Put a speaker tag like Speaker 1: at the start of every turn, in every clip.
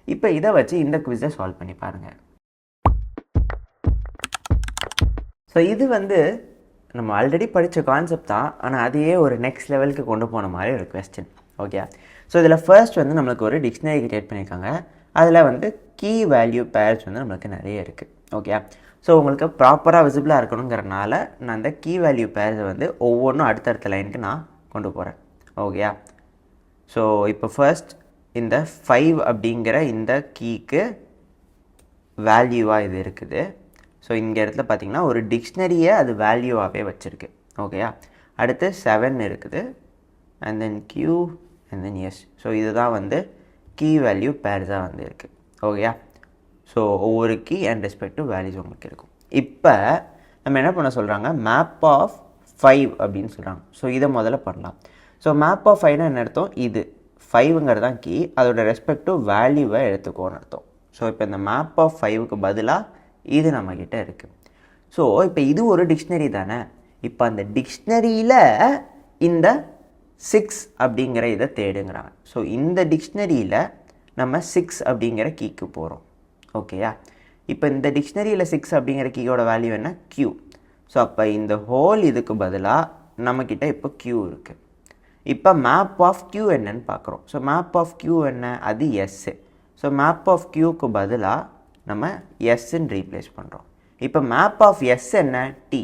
Speaker 1: இப்போ இதை வச்சு இந்த குவிஸை சால்வ் பண்ணி பாருங்கள். ஸோ இது வந்து நம்ம ஆல்ரெடி படித்த கான்செப்ட் தான், ஆனால் அதையே ஒரு நெக்ஸ்ட் லெவலுக்கு கொண்டு போன மாதிரி ஒரு கொஸ்டின். ஓகே, ஸோ இதில் ஃபர்ஸ்ட் வந்து நம்மளுக்கு ஒரு டிக்ஷனரி கிரியேட் பண்ணியிருக்காங்க. அதில் வந்து கீ வேல்யூ பேர்ஸ் வந்து நம்மளுக்கு நிறைய இருக்குது. ஓகே, ஸோ உங்களுக்கு ப்ராப்பராக விசிபிளாக இருக்கணுங்கிறனால நான் அந்த கீ வேல்யூ பேர்ஸை வந்து ஒவ்வொன்றும் அடுத்தடுத்த லைனுக்கு நான் கொண்டு போகிறேன். ஓகே, ஸோ இப்போ ஃபர்ஸ்ட் இந்த 5 அப்படிங்கிற இந்த கீக்கு வேல்யூவாக இது இருக்குது. ஸோ இங்கே இடத்துல பார்த்திங்கன்னா ஒரு டிக்ஷனரியை அது வேல்யூவாகவே வச்சுருக்கு. ஓகேயா, அடுத்து 7 இருக்குது, and then Q and then S. So இதுதான் வந்து கீ வேல்யூ பேர்ஸாக வந்து இருக்குது. ஓகேயா, ஸோ ஒவ்வொரு கீ அண்ட் ரெஸ்பெக்டிவ் வேல்யூஸ் உங்களுக்கு இருக்கும். இப்போ நம்ம என்ன பண்ண சொல்கிறாங்க, மேப் ஆஃப் 5 அப்படின்னு சொல்கிறாங்க. ஸோ இதை முதல்ல பண்ணலாம். ஸோ மேப் ஆஃப் 5னா என்ன அர்த்தம், இது 5ங்கிறது தான் கீ, அதோட ரெஸ்பெக்டிவ் வேல்யூவை எடுத்துக்கோன்னு அர்த்தம். ஸோ இப்போ இந்த மேப் ஆஃப் 5க்கு பதிலாக இது நம்மக்கிட்ட இருக்குது. ஸோ இப்போ இது ஒரு டிக்ஷனரி தானே. இப்போ அந்த டிக்ஷனரியில் இந்த 6 அப்படிங்கிற இதை தேடுங்கிறாங்க. ஸோ இந்த டிக்ஷனரியில் நம்ம 6 அப்படிங்கிற கீக்கு போகிறோம். ஓகேயா, இப்போ இந்த டிக்ஷனரியில் 6 அப்படிங்கிற கீயோட வேல்யூ என்ன, Q. ஸோ அப்போ இந்த ஹோல் இதுக்கு பதிலாக நம்மக்கிட்ட இப்போ Q இருக்குது. இப்போ மேப் ஆஃப் Q என்னன்னு பார்க்குறோம். ஸோ மேப் ஆஃப் Q என்ன, அது S. ஸோ மேப் ஆஃப் Qக்கு பதிலாக நம்ம எஸ்ன்னு ரீப்ளேஸ் பண்ணுறோம். இப்போ மேப் ஆஃப் எஸ் என்ன, டி.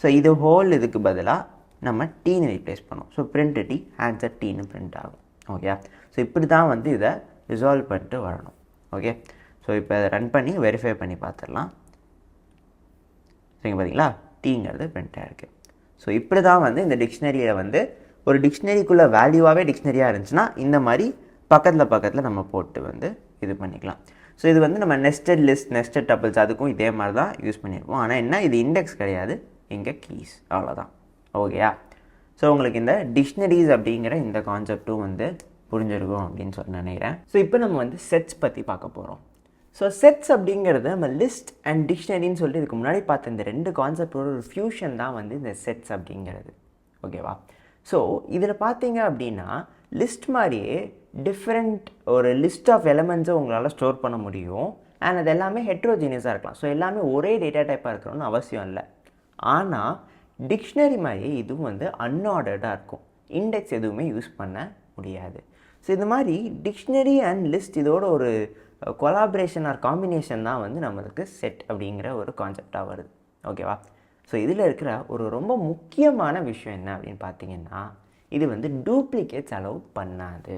Speaker 1: ஸோ இது ஹோல் இதுக்கு பதிலாக நம்ம டீன்னு ரீப்ளேஸ் பண்ணோம். ஸோ பிரிண்ட் டி, ஆன்சர் டீன்னு பிரிண்ட் ஆகும். ஓகே, ஸோ இப்படி தான் வந்து இதை ரிசால்வ் பண்ணிட்டு வரணும். ஓகே, ஸோ இப்போ அதை ரன் பண்ணி வெரிஃபை பண்ணி பார்த்துடலாம். சரிங்க, பார்த்தீங்களா, டீங்கிறது பிரிண்ட் ஆகிருக்கு. ஸோ இப்படி தான் வந்து இந்த டிக்ஷனரியில் வந்து ஒரு டிக்ஷனரிக்குள்ளே வேல்யூவாகவே டிக்ஷனரியாக இருந்துச்சுன்னா இந்த மாதிரி பக்கத்தில் நம்ம போட்டு வந்து இது பண்ணிக்கலாம். ஸோ இது வந்து நம்ம நெஸ்டட் லிஸ்ட், நெஸ்டட் டபிள்ஸ் அதுக்கும் இதே மாதிரி தான் யூஸ் பண்ணியிருப்போம். ஆனால் என்ன, இது இண்டெக்ஸ் கிடையாது, இங்கே கீஸ், அவ்வளோதான். ஓகேயா, ஸோ உங்களுக்கு இந்த டிக்ஷனரிஸ் அப்படிங்கிற இந்த கான்செப்டும் வந்து புரிஞ்சிருக்கும் அப்படின்னு சொல்லி நினைக்கிறேன். ஸோ இப்போ நம்ம வந்து செட்ஸ் பற்றி பார்க்க போகிறோம். ஸோ செட்ஸ் அப்படிங்கிறது நம்ம லிஸ்ட் அண்ட் டிக்ஷனரின்னு சொல்லிட்டு இதுக்கு முன்னாடி பார்த்த இந்த ரெண்டு கான்செப்டோட ஒரு ஃபியூஷன் தான் வந்து இந்த செட்ஸ் அப்படிங்கிறது. ஓகேவா, ஸோ இதில் பார்த்தீங்க அப்படின்னா லிஸ்ட் மாதிரியே டிஃப்ரெண்ட் ஒரு லிஸ்ட் ஆஃப் எலமெண்ட்ஸை உங்களால் ஸ்டோர் பண்ண முடியும். அண்ட் அது எல்லாமே ஹெட்ரோஜீனியஸாக இருக்கலாம். ஸோ எல்லாமே ஒரே டேட்டா டைப்பாக இருக்கணும்னு அவசியம் இல்லை. ஆனால் டிக்ஷனரி மாதிரி இதுவும் வந்து அன்ஆர்டர்டாக இருக்கும், இண்டெக்ஸ் எதுவுமே யூஸ் பண்ண முடியாது. ஸோ இது மாதிரி டிக்ஷனரி அண்ட் லிஸ்ட் இதோட ஒரு கொலாபரேஷன் ஆர் காம்பினேஷன் தான் வந்து நம்மளுக்கு செட் அப்படிங்கிற ஒரு கான்செப்டாக வருது. ஓகேவா, ஸோ இதில் இருக்கிற ஒரு ரொம்ப முக்கியமான விஷயம் என்ன அப்படின்னு பார்த்தீங்கன்னா, இது வந்து டூப்ளிகேட்ஸ் அலோவ் பண்ணாது.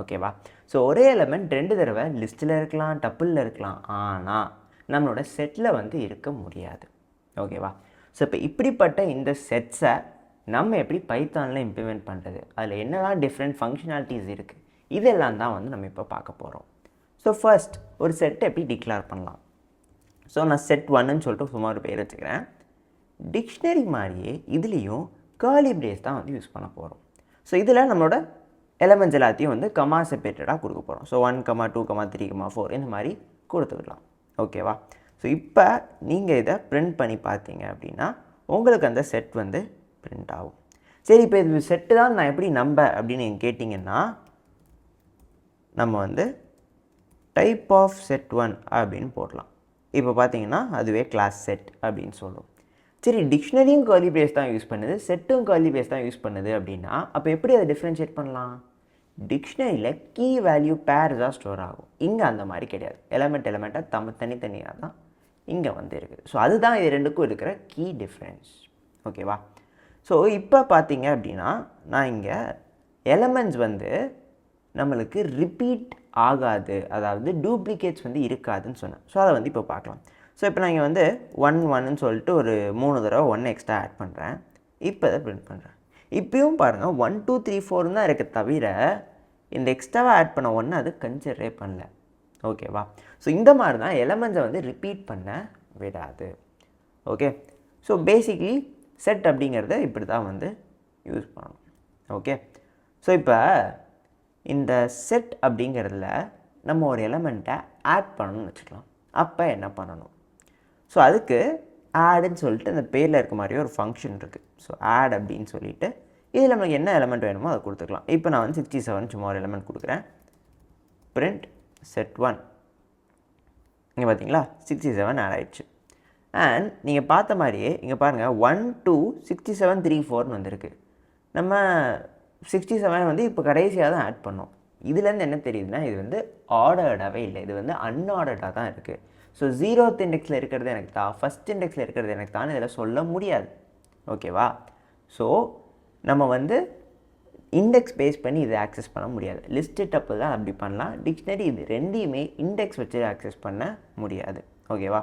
Speaker 1: ஓகேவா, ஸோ ஒரே எலமெண்ட் 2 தடவை லிஸ்ட்டில் இருக்கலாம், டப்பிளில் இருக்கலாம், ஆனால் நம்மளோட செட்டில் வந்து இருக்க முடியாது. ஓகேவா, ஸோ இப்போ இப்படிப்பட்ட இந்த செட்ஸை நம்ம எப்படி பைத்தானில் இம்ப்ளிமெண்ட் பண்ணுறது, அதில் என்னெல்லாம் டிஃப்ரெண்ட் ஃபங்க்ஷனாலிட்டிஸ் இருக்குது, இதெல்லாம் தான் வந்து நம்ம இப்போ பார்க்க போகிறோம். ஸோ ஃபர்ஸ்ட் ஒரு செட்டை எப்படி டிக்ளேர் பண்ணலாம். ஸோ நான் செட் 1ன்னு சொல்லிட்டு சும்மா ஒரு பேர் வச்சுக்கிறேன். டிக்ஷனரி மாதிரியே இதுலேயும் கர்லி பிரேஸ் தான் வந்து யூஸ் பண்ண போகிறோம். ஸோ இதில் நம்மளோட எலமெண்ட்ஸ் எல்லாத்தையும் வந்து கமா செப்பரேட்டடாக கொடுக்க போகிறோம். ஸோ 1, 2, 3, 4 இந்த மாதிரி கொடுத்துக்கலாம். ஓகேவா, ஸோ இப்போ நீங்கள் இதை பிரிண்ட் பண்ணி பார்த்தீங்க அப்படின்னா உங்களுக்கு அந்த செட் வந்து பிரிண்ட் ஆகும். சரி, இப்போ இது செட்டு தான் நான் எப்படி நம்ப அப்படின்னு நீங்கள் கேட்டிங்கன்னா, நம்ம வந்து டைப் ஆஃப் செட் 1 அப்படின்னு போடலாம். இப்போ பார்த்தீங்கன்னா அதுவே கிளாஸ் செட் அப்படின்னு சொல்லும். சரி, டிக்ஷனரியும் கர்லி பிரேஸ் தான் யூஸ் பண்ணுது, செட்டும் கர்லி பிரேஸ் தான் யூஸ் பண்ணுது அப்படின்னா அப்போ எப்படி அதை டிஃப்ரென்ஷியேட் பண்ணலாம். டிக்ஷனரியில் கீ வேல்யூ பேர்ஸாக ஸ்டோர் ஆகும். இங்கே அந்த மாதிரி கிடையாது, எலமெண்ட்டாக தனித்தனியாக தான் இங்கே வந்து இருக்குது. ஸோ அதுதான் இது ரெண்டுக்கும் இருக்கிற கீ டிஃப்ரென்ஸ். ஓகேவா, ஸோ இப்போ பார்த்தீங்க அப்படின்னா நான் இங்கே எலமெண்ட்ஸ் வந்து நம்மளுக்கு ரிப்பீட் ஆகாது, அதாவது டூப்ளிகேட்ஸ் வந்து இருக்காதுன்னு சொன்னேன். ஸோ அதை வந்து இப்போ பார்க்கலாம். ஸோ இப்போ நான் இங்கே வந்து 1, 1ன்னு சொல்லிட்டு ஒரு 3 தடவை 1 எக்ஸ்ட்ரா ஆட் பண்ணுறேன். இப்போ அதை பிரிண்ட் பண்ணுறேன். இப்பயும் பாருங்கள் 1, 2, 3, 4 தான் இருக்க தவிர இந்த எக்ஸ்ட்ராவாக ஆட் பண்ண 1 அது கன்சிடரே பண்ணல. ஓகேவா, ஸோ இந்த மாதிரி தான் எலமெண்ட்ஸை வந்து ரிப்பீட் பண்ண விடாது. ஓகே, ஸோ பேசிக்லி செட் அப்படிங்கிறத இப்படி தான் வந்து யூஸ் பண்ணணும். ஓகே, ஸோ இப்போ இந்த செட் அப்படிங்கிறதுல நம்ம ஒரு எலமெண்ட்டை ஆட் பண்ணணும்னு வச்சுக்கலாம். அப்போ என்ன பண்ணணும், ஸோ அதுக்கு ஆடுன்னு சொல்லிட்டு அந்த பேரில் இருக்க மாதிரியே ஒரு ஃபங்க்ஷன் இருக்குது. ஸோ ஆட் அப்படின்னு சொல்லிவிட்டு இதில் நமக்கு என்ன எலமெண்ட் வேணுமோ அதை கொடுத்துக்கலாம். இப்போ நான் வந்து 67 சும்மா ஒரு எலமெண்ட் கொடுக்குறேன். பிரிண்ட் செட் 1 இங்கே பார்த்தீங்களா 67 ஆட் ஆயிடுச்சு. அண்ட் நீங்கள் பார்த்த மாதிரியே இங்கே பாருங்கள் 1 2 67 3 4ன்னு வந்திருக்கு. நம்ம 67 வந்து இப்போ கடைசியாக தான் ஆட் பண்ணோம். இதுலேருந்து என்ன தெரியுதுன்னா இது வந்து ஆர்டர்டாகவே இல்லை, இது வந்து அன்ஆர்டர்டாக தான் இருக்குது. ஸோ 0th இண்டெக்ஸில் இருக்கிறது எனக்கு தான், ஃபஸ்ட் இண்டெக்ஸில் இருக்கிறது எனக்கு தான் இதில் சொல்ல முடியாது. ஓகேவா? ஸோ நம்ம வந்து இண்டெக்ஸ் பேஸ் பண்ணி இதை ஆக்சஸ் பண்ண முடியாது. லிஸ்ட்டு டப்பு தான் அப்படி பண்ணலாம். டிக்ஷனரி இது ரெண்டையுமே இண்டெக்ஸ் வச்சு ஆக்சஸ் பண்ண முடியாது. ஓகேவா?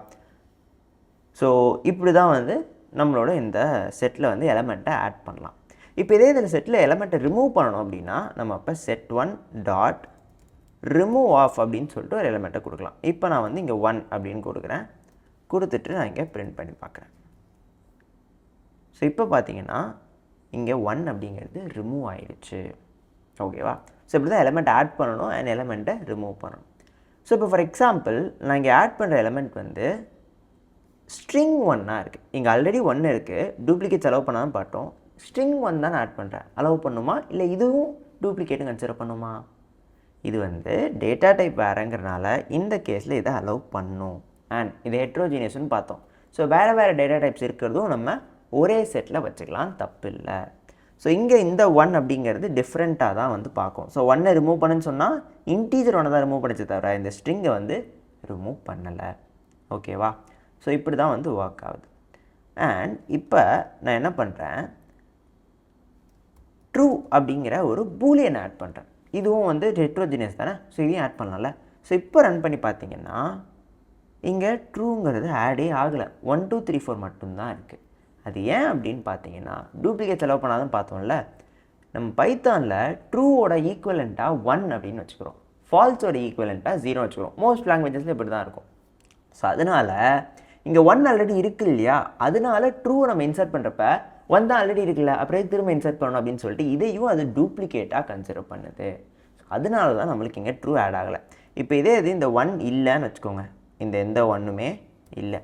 Speaker 1: ஸோ இப்படி தான் வந்து நம்மளோட இந்த செட்டில் வந்து எலமெண்ட்டை ஆட் பண்ணலாம். இப்போ இதே இதில் செட்டில் எலமெண்ட்டை ரிமூவ் பண்ணணும் அப்படின்னா நம்ம அப்போ set1 டாட் ரிமூவ் ஆஃப் அப்படின்னு சொல்லிட்டு ஒரு எலமெண்ட்டை கொடுக்கலாம். இப்போ நான் வந்து இங்கே 1 அப்படின்னு கொடுக்குறேன். கொடுத்துட்டு நான் இங்கே பிரிண்ட் பண்ணி பார்க்குறேன். ஸோ இப்போ பார்த்தீங்கன்னா இங்கே 1 அப்படிங்கிறது ரிமூவ் ஆகிடுச்சு. ஓகேவா? ஸோ இப்படி தான் எலமெண்ட் ஆட் பண்ணணும் அண்ட் எலமெண்ட்டை ரிமூவ் பண்ணணும். ஸோ இப்போ ஃபார் எக்ஸாம்பிள் நான் இங்கே ஆட் பண்ணுற எலமெண்ட் வந்து ஸ்ட்ரிங் 1ஆக இருக்குது. இங்கே ஆல்ரெடி 1 இருக்குது, டூப்ளிகேட்ஸ் அலோவ் பண்ணாமல் பார்த்தோம். ஸ்ட்ரிங் 1 தான் நான் ஆட் பண்ணுறேன். அலோவ் பண்ணுமா இல்லை இதுவும் டூப்ளிகேட்டும் கன்சிடர் பண்ணுமா? இது வந்து டேட்டா டைப் வேறுங்கிறனால இந்த கேஸில் இதை அலோவ் பண்ணும். அண்ட் இது ஹெட்ரோஜீனியஸ்னு பார்த்தோம். ஸோ வேறு வேறு டேட்டா டைப்ஸ் இருக்கிறதும் நம்ம ஒரே செட்டில் வச்சுக்கலாம், தப்பு இல்லை. ஸோ இங்கே இந்த 1 அப்படிங்கிறது டிஃப்ரெண்ட்டாக தான் வந்து பார்க்கும். ஸோ 1 ரிமூவ் பண்ணுன்னு சொன்னால் இன்டீஜர் 1 தான் ரிமூவ் பண்ணிச்சு தவிர இந்த ஸ்ட்ரிங்கை வந்து ரிமூவ் பண்ணலை. ஓகேவா? ஸோ இப்படி தான் வந்து ஒர்க் ஆகுது. அண்ட் இப்போ நான் என்ன பண்ணுறேன், ட்ரூ அப்படிங்கிற ஒரு பூலியன் ஆட் பண்ணுறேன். இதுவும் வந்து ஹெட்ரோஜினியஸ் தானே, ஸோ இதையும் ஆட் பண்ணலாம்ல. ஸோ இப்போ ரன் பண்ணி பார்த்தீங்கன்னா இங்கே ட்ரூங்கிறது ஆடே ஆகலை, 1 2 3 4 மட்டும்தான் இருக்குது. அது ஏன் அப்படின்னு பார்த்தீங்கன்னா டூப்ளிகேட் செலவு பண்ணாதான் பார்த்தோம்ல, நம்ம பைத்தானில் ட்ரூவோட ஈக்குவலண்ட்டாக 1 அப்படின்னு வச்சுக்கிறோம், ஃபால்ஸோட ஈக்குவலண்ட்டாக 0 வச்சுக்கிறோம். மோஸ்ட் லாங்குவேஜஸில் இப்படி தான் இருக்கும். ஸோ அதனால் இங்கே 1 ஆல்ரெடி இருக்குது இல்லையா, அதனால ட்ரூவை நம்ம இன்சர்ட் பண்ணுறப்ப 1 தான் ஆல்ரெடி இருக்குல்ல, அப்புறம் திரும்ப இன்சர்ட் பண்ணணும் அப்படின்னு சொல்லிட்டு இதையும் அது டூப்ளிகேட்டாக கன்சிடர் பண்ணுது. ஸோ அதனால தான் நம்மளுக்கு இங்கே ட்ரூ ஆட் ஆகலை. இப்போ இதே இது இந்த 1 இல்லைன்னு வச்சுக்கோங்க, இந்த எந்த 1மே இல்லை.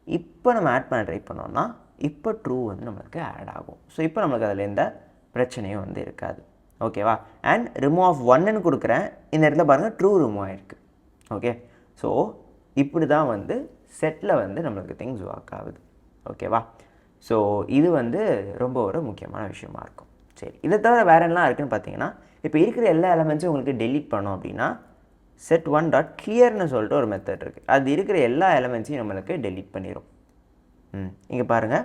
Speaker 1: இப்போ நம்ம ஆட் பண்ண ட்ரை பண்ணோம்னா இப்போ ட்ரூ வந்து நம்மளுக்கு ஆட் ஆகும். ஸோ இப்போ நம்மளுக்கு அதில் எந்த பிரச்சனையும் வந்து இருக்காது. ஓகேவா? அண்ட் ரிமூவ் ஆஃப் 1ன்னு கொடுக்குறேன், இந்த இடத்துல பாருங்கள் ட்ரூ ரிமூவ் ஆகிருக்கு. ஓகே, ஸோ இப்படி தான் வந்து செட்டில் வந்து நம்மளுக்கு திங்ஸ் ஒர்க் ஆகுது. ஓகேவா? ஸோ இது வந்து ரொம்ப ஒரு முக்கியமான விஷயமா இருக்கும். சரி, இதை தவிர வேறு என்னலாம் இருக்குதுன்னு பார்த்தீங்கன்னா, இப்போ இருக்கிற எல்லா எலமெண்ட்ஸும் உங்களுக்கு டெலீட் பண்ணோம் அப்படின்னா set1 டாட் கிளியர்னு சொல்லிட்டு ஒரு மெத்தட் இருக்குது. அது இருக்கிற எல்லா எலமெண்ட்ஸையும் நம்மளுக்கு டெலீட் பண்ணிடும். இங்கே பாருங்கள்,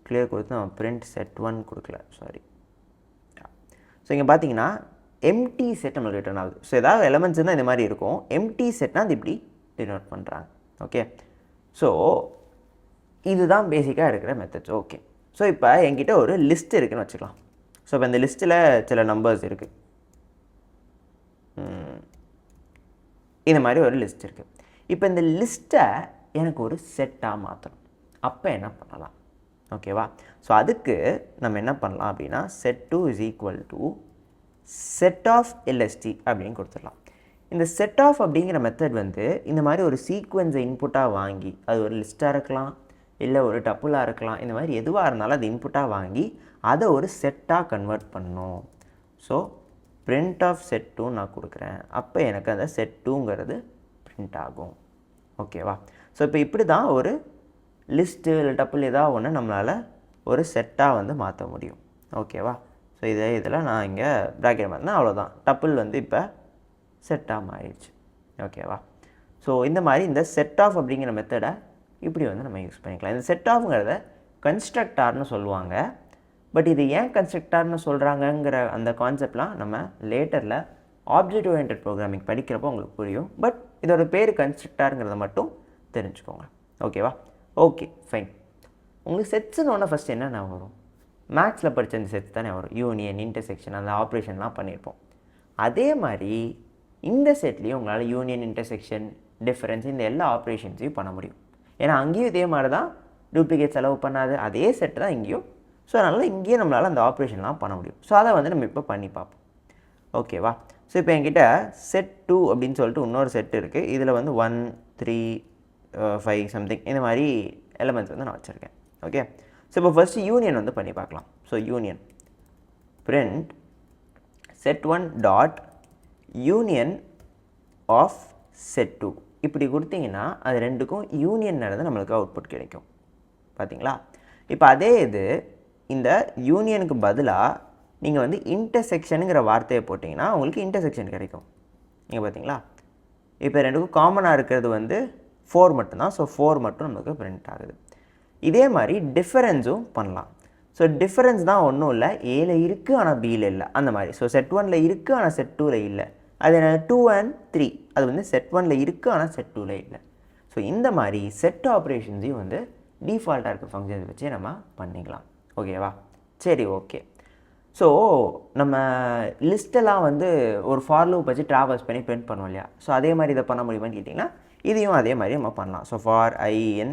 Speaker 1: கிளியர் கொடுத்து நம்ம பிரிண்ட் set1 கொடுக்கல, சாரி. ஸோ இங்கே பார்த்தீங்கன்னா எம்டி செட் நம்மளுக்கு ரிட்டர்ன் ஆகுது. ஸோ ஏதாவது எலமெண்ட்ஸ் தான் இந்த மாதிரி இருக்கும், எம்டி செட்னால் அது இப்படி டினோட் பண்ணுறாங்க. ஓகே, ஸோ இதுதான் பேசிக்காக இருக்கிற மெத்தட்ஸ். ஓகே, ஸோ இப்போ என்கிட்ட ஒரு லிஸ்ட் இருக்குதுன்னு வச்சுக்கலாம். ஸோ இப்போ இந்த லிஸ்ட்டில் சில நம்பர்ஸ் இருக்குது, இந்த மாதிரி ஒரு லிஸ்ட் இருக்குது. இப்போ இந்த லிஸ்ட்டை எனக்கு ஒரு செட்டாக மாற்றணும். அப்போ என்ன பண்ணலாம்? ஓகேவா? ஸோ அதுக்கு நம்ம என்ன பண்ணலாம் அப்படின்னா set2 is equal to set of LST அப்படின்னு கொடுத்துடலாம். இந்த செட் ஆஃப் அப்படிங்கிற மெத்தட் வந்து இந்த மாதிரி ஒரு சீக்வென்ஸை இன்புட்டாக வாங்கி, அது ஒரு லிஸ்ட்டாக இருக்கலாம் இல்லை ஒரு டப்புலாக இருக்கலாம், இந்த மாதிரி எதுவாக இருந்தாலும் அது இன்புட்டாக வாங்கி அதை ஒரு செட்டாக கன்வெர்ட் பண்ணணும். ஸோ print ஆஃப் set2 நான் கொடுக்குறேன், அப்போ எனக்கு அந்த set2ங்கிறது பிரிண்ட் ஆகும். ஓகேவா? ஸோ இப்போ இப்படி தான் ஒரு லிஸ்ட்டு இல்லை டப்புள் ஏதாவது ஒன்று நம்மளால் ஒரு செட்டாக வந்து மாற்ற முடியும். ஓகேவா? ஸோ இதில் நான் இங்கே ப்ராக்கெட் மாற்றினா அவ்வளோதான், டப்புள் வந்து இப்போ செட்டாக மாறிடுச்சு. ஓகேவா? ஸோ இந்த மாதிரி இந்த செட் ஆஃப் அப்படிங்கிற மெத்தடை இப்படி வந்து நம்ம யூஸ் பண்ணிக்கலாம். இந்த செட் ஆஃப்ங்கிறத கன்ஸ்ட்ரக்டார்னு சொல்லுவாங்க. பட் இது ஏன் கன்ஸ்ட்ரக்டார்னு சொல்கிறாங்கங்கிற அந்த கான்செப்ட்லாம் நம்ம லேட்டரில் ஆப்ஜெக்ட் ஓரியன்டட் ப்ரோக்ராமிங் படிக்கிறப்போ உங்களுக்கு புரியும். பட் இதோட பேர் கன்ஸ்ட்ரக்டாருங்கிறத மட்டும் தெரிஞ்சுக்கோங்க. ஓகேவா? Okay, fine. உங்களுக்கு செட்ஸ்ன்னு ஒன்று ஃபஸ்ட் என்னென்ன வரும்? மேக்ஸில் படித்த அந்த செட்ஸ் தானே வரும், யூனியன், இன்டர்செக்ஷன், அந்த ஆப்ரேஷன்லாம் பண்ணியிருப்போம். அதே மாதிரி இந்த செட்லேயும் உங்களால் யூனியன், இன்டர்செக்ஷன், டிஃபரன்ஸ் இந்த எல்லா ஆப்ரேஷன்ஸையும் பண்ண முடியும். ஏன்னா அங்கேயும் இதே மாதிரி தான் டூப்ளிகேட் செலவு பண்ணாது, அதே செட்டு தான் இங்கேயும். ஸோ அதனால் இங்கேயும் நம்மளால் அந்த ஆப்ரேஷன்லாம் பண்ண முடியும். ஸோ அதை வந்து நம்ம இப்போ பண்ணி பார்ப்போம். ஓகேவா? ஸோ இப்போ என்கிட்ட set2 அப்படின்னு சொல்லிட்டு இன்னொரு செட் இருக்குது. இதில் வந்து 1 3 5 சம்திங் இந்த மாதிரி எலமெண்ட்ஸ் வந்து நான் வச்சுருக்கேன். ஓகே, ஸோ இப்போ ஃபஸ்ட்டு யூனியன் வந்து பண்ணி பார்க்கலாம். So union print set1 dot union of set 2 இப்படி கொடுத்தீங்கன்னா அது ரெண்டுக்கும் யூனியன் நடந்து நம்மளுக்கு அவுட்புட் கிடைக்கும். பார்த்தீங்களா? இப்போ அதே இது இந்த யூனியனுக்கு பதிலாக நீங்கள் வந்து இன்டர்செக்ஷனுங்கிற வார்த்தையை போட்டிங்கன்னா உங்களுக்கு இன்டர்செக்ஷன் கிடைக்கும். நீங்கள் பார்த்தீங்களா? இப்போ ரெண்டுக்கும் காமனாக இருக்கிறது வந்து 4 மட்டும்தான். ஸோ 4 மட்டும் நமக்கு பிரிண்ட் ஆகுது. இதே மாதிரி டிஃபரன்ஸும் பண்ணலாம். ஸோ டிஃபரன்ஸ் தான் ஒன்றும் இல்லை, ஏல இருக்குது ஆனால் பியில் இல்லை அந்த மாதிரி. ஸோ செட் 1ல் இருக்குது ஆனால் செட் 2ல் இல்லை. அது 2 and 3 அது வந்து செட் 1ல் இருக்குது ஆனால் செட் 2ல் இல்லை. ஸோ இந்த மாதிரி செட் ஆப்ரேஷன்ஸையும் வந்து டிஃபால்ட்டாக இருக்க ஃபங்க்ஷன்ஸ் வச்சு நம்ம பண்ணிக்கலாம். ஓகேவா? சரி, ஓகே. ஸோ நம்ம லிஸ்ட்டெல்லாம் வந்து ஒரு ஃபார் லூப் வச்சு ட்ராவல்ஸ் பண்ணி பிரிண்ட் பண்ணுவோம் இல்லையா? ஸோ அதே மாதிரி இதை பண்ண முடியுமான்னு கேட்டிங்கன்னா இதையும் அதே மாதிரி நம்ம பண்ணலாம். So for I in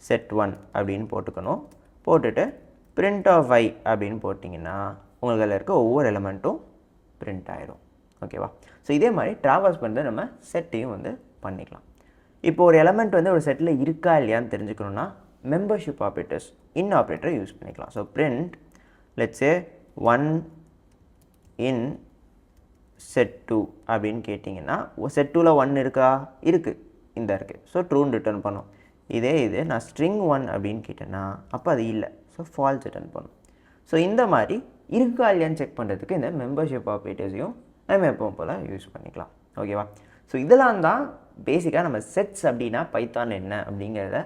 Speaker 1: set 1 அப்படின்னு போட்டுக்கணும். போட்டுட்டு பிரிண்ட் ஆஃப் I அப்படின்னு போட்டிங்கன்னா உங்களுக்கு அதில் இருக்க ஒவ்வொரு எலமெண்ட்டும் பிரிண்ட் ஆயிரும். ஓகேவா? ஸோ இதே மாதிரி ட்ராவல்ஸ் பண்ணுறது நம்ம செட்டையும் வந்து பண்ணிக்கலாம். இப்போ ஒரு எலமெண்ட் வந்து ஒரு செட்டில் இருக்கா இல்லையான்னு தெரிஞ்சுக்கணுன்னா மெம்பர்ஷிப் ஆப்ரேட்டர்ஸ் இன் ஆப்ரேட்டரை யூஸ் பண்ணிக்கலாம். So print let's say 1 in set 2 அப்படின்னு கேட்டிங்கன்னா செட் 2ல் 1 இருக்கா? இருக்குது, இந்த இருக்குது. ஸோ ட்ரூன்னு ரிட்டர்ன் பண்ணும். இதே இது நான் ஸ்ட்ரிங் 1 அப்படின்னு கேட்டேன்னா அப்போ அது இல்லை. ஸோ ஃபால்ஸ் ரிட்டர்ன் பண்ணும். ஸோ இந்த மாதிரி இருக்கா இல்லையான்னு செக் பண்ணுறதுக்கு இந்த மெம்பர்ஷிப் ஆப்ரேட்டர்ஸையும் நம்ம எப்பவும் போல் யூஸ் பண்ணிக்கலாம். ஓகேவா? ஸோ இதெல்லாம் தான் பேசிக்காக நம்ம செட்ஸ் அப்படின்னா பைத்தான் என்ன அப்படிங்கிறத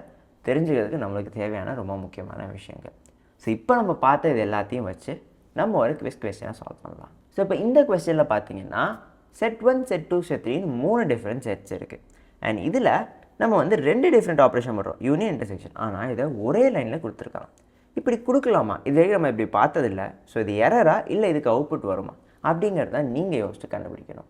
Speaker 1: தெரிஞ்சுக்கிறதுக்கு நம்மளுக்கு தேவையான ரொம்ப முக்கியமான விஷயங்கள். ஸோ இப்போ நம்ம பார்த்த இது எல்லாத்தையும் வச்சு நம்ம ஒரு கொஸ்டினை சால்வ் பண்ணலாம். ஸோ இப்போ இந்த கொஸ்டினில் பார்த்தீங்கன்னா set 1 set 2 set 3 3 different sets இருக்குது. அண்ட் இதில் நம்ம வந்து 2 டிஃப்ரெண்ட் ஆப்ரேஷன் பண்ணுறோம், யூனியன் இன்டர்செக்ஷன். ஆனால் இதை ஒரே லைனில் கொடுத்துருக்காங்க. இப்படி கொடுக்கலாமா? இதே நம்ம இப்படி பார்த்ததில்ல. ஸோ இது எரரா இல்லை இதுக்கு அவுட்புட் வருமா அப்படிங்கிறத நீங்கள் யோசிச்சு கண்டுபிடிக்கணும்.